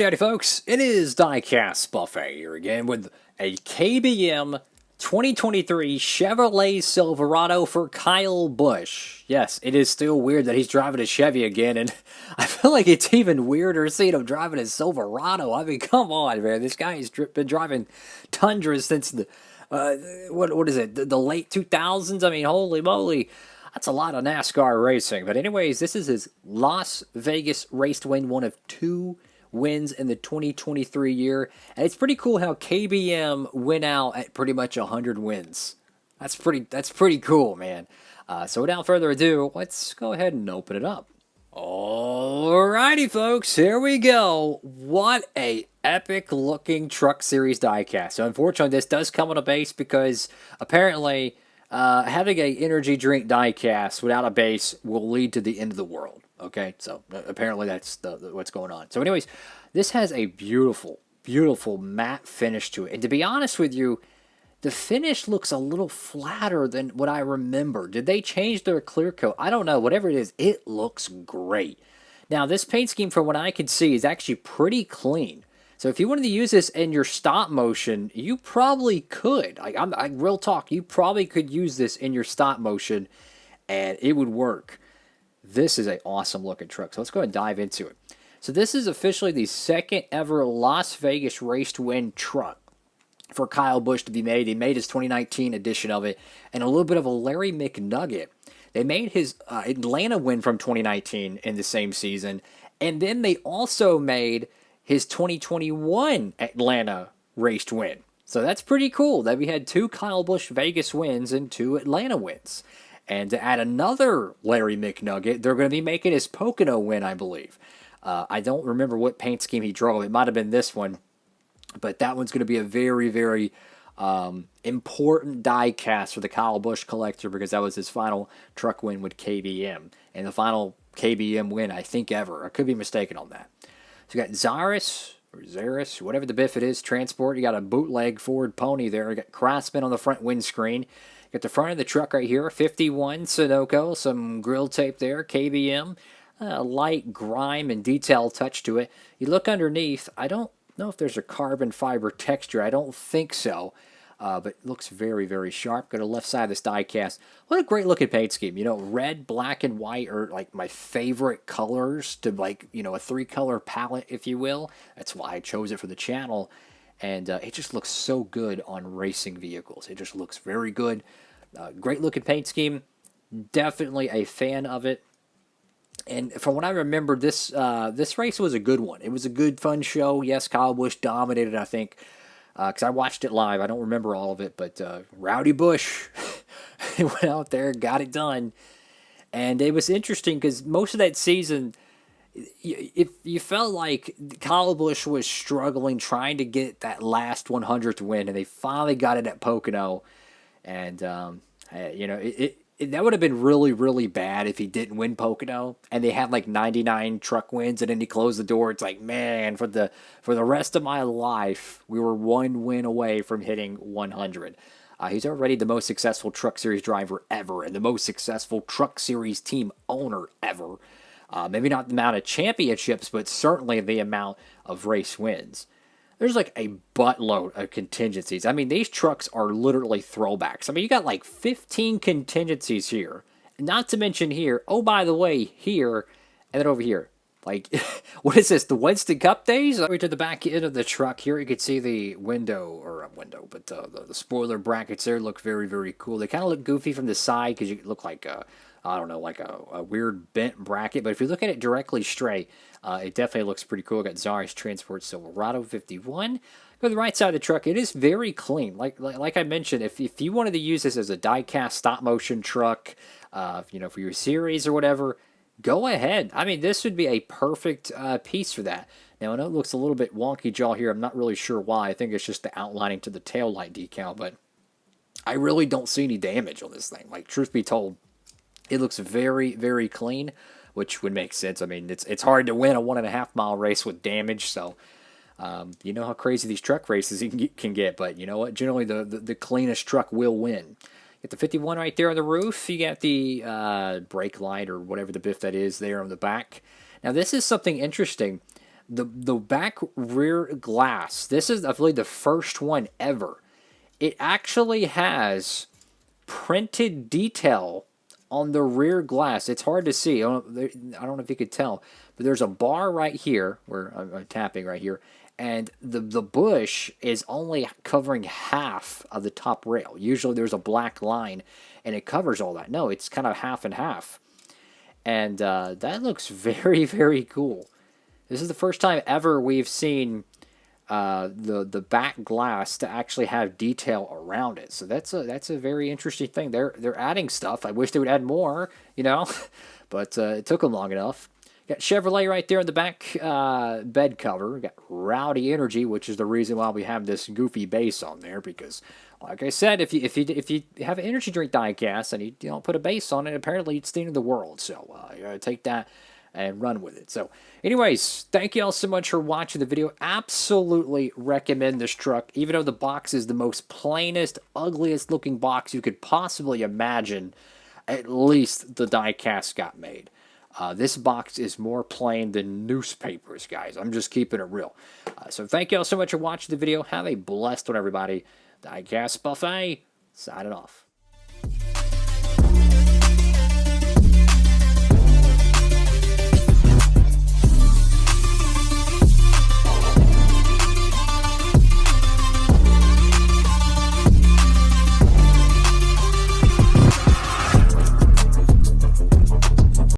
Howdy folks, it is Diecastbuffet here again with a KBM 2023 Chevrolet Silverado for Kyle Busch. Yes, it is still weird that he's driving a Chevy again, and I feel like it's even weirder seeing him driving a Silverado. I mean, come on, man. This guy has been driving Tundras since the, what is it, the late 2000s? I mean, holy moly. That's a lot of NASCAR racing. But anyways, this is his Las Vegas race to win, one of two wins in the 2023 year. And it's pretty cool how KBM went out at pretty much 100 wins. That's pretty cool, man. So without further ado, let's go ahead and open it up. Alrighty, folks, here we go. What a epic looking Truck Series diecast. So unfortunately, this does come on a base because apparently having a energy drink diecast without a base will lead to the end of the world. Okay, so apparently that's what's going on. So anyways, this has a beautiful, beautiful matte finish to it. And to be honest with you, the finish looks a little flatter than what I remember. Did they change their clear coat? I don't know. Whatever it is, it looks great. Now, this paint scheme, from what I can see, is actually pretty clean. So if you wanted to use this in your stop motion, you probably could. I real talk, you probably could use this in your stop motion, and it would work. This is an awesome looking truck. So let's go ahead and dive into it. So this is officially the second ever Las Vegas race to win truck for Kyle Busch to be made. He made his 2019 edition of it, and a little bit of a Larry McNugget. They made his Atlanta win from 2019 in the same season, and then they also made his 2021 Atlanta race to win. So that's pretty cool that we had two Kyle Busch Vegas wins and two Atlanta wins. And to add another Larry McNugget, they're going to be making his Pocono win, I believe. I don't remember what paint scheme he drove. It might have been this one. But that one's going to be a very, very important die cast for the Kyle Busch collector because that was his final truck win with KBM. And the final KBM win, I think, ever. I could be mistaken on that. So you got Zaris, whatever the biff it is, transport. You got a bootleg Ford Pony there. You got Craftsman on the front windscreen. You got the front of the truck right here, 51 Sunoco, some grill tape there, KBM, light grime and detail touch to it. You look underneath, I don't know if there's a carbon fiber texture. I don't think so. But it looks very, very sharp. Go to the left side of this die cast. What a great looking paint scheme. You know, red, black, and white are like my favorite colors to, like, you know, a 3-color palette, if you will. That's why I chose it for the channel. And it just looks so good on racing vehicles. It just looks very good. Great looking paint scheme. Definitely a fan of it. And from what I remember, this race was a good one. It was a good, fun show. Yes, Kyle Busch dominated, I think, because I watched it live. I don't remember all of it, but Rowdy Busch he went out there, got it done. And it was interesting because most of that season, if you felt like Kyle Busch was struggling trying to get that last 100th win, and they finally got it at Pocono. And, you know, that would have been really, really bad if he didn't win Pocono and they had like 99 truck wins and then he closed the door. It's like, man, for the rest of my life, we were one win away from hitting 100. He's already the most successful Truck Series driver ever and the most successful Truck Series team owner ever. Maybe not the amount of championships, but certainly the amount of race wins. There's like a buttload of contingencies. I mean, these trucks are literally throwbacks. I mean, you got like 15 contingencies here. Not to mention here, oh, by the way, here, and then over here. Like, what is this, the Winston Cup days? Right to the back end of the truck here, you can see the the spoiler brackets there look very, very cool. They kind of look goofy from the side because you look like I don't know, like a weird bent bracket. But if you look at it directly straight, it definitely looks pretty cool. Got Zaris Transport Silverado 51. Go to the right side of the truck. It is very clean. Like I mentioned, if you wanted to use this as a die-cast stop-motion truck, you know, for your series or whatever, go ahead. I mean, this would be a perfect piece for that. Now, I know it looks a little bit wonky jaw here. I'm not really sure why. I think it's just the outlining to the tail light decal, but I really don't see any damage on this thing. Like, truth be told, it looks very, very clean, which would make sense. I mean, it's hard to win a 1.5 mile race with damage, so you know how crazy these truck races can get, but you know what? Generally, the cleanest truck will win. You got the 51 right there on the roof. You got the brake light or whatever the biff that is there on the back. Now, this is something interesting. the back rear glass. This is, I believe, the first one ever. It actually has printed detail on the rear glass. It's hard to see. I don't know if you could tell, but there's a bar right here where I'm tapping right here, and the Busch is only covering half of the top rail. Usually there's a black line, and it covers all that. No, it's kind of half and half, and that looks very, very cool. This is the first time ever we've seen the back glass to actually have detail around it. So that's a very interesting thing. They're adding stuff. I wish they would add more, you know, but it took them long enough. Got Chevrolet right there in the back bed cover. Got Rowdy Energy, which is the reason why we have this goofy base on there, because, like I said, if you have an energy drink diecast and you don't put a base on it, apparently it's the end of the world. So you gotta take that and run with it. So anyways, thank you all so much for watching the video. Absolutely recommend this truck, even though the box is the most plainest, ugliest looking box you could possibly imagine. At least the diecast got made. This box is more plain than newspapers, guys. I'm just keeping it real. So thank you all so much for watching the video. Have a blessed one, everybody. Diecast Buffet, signing off.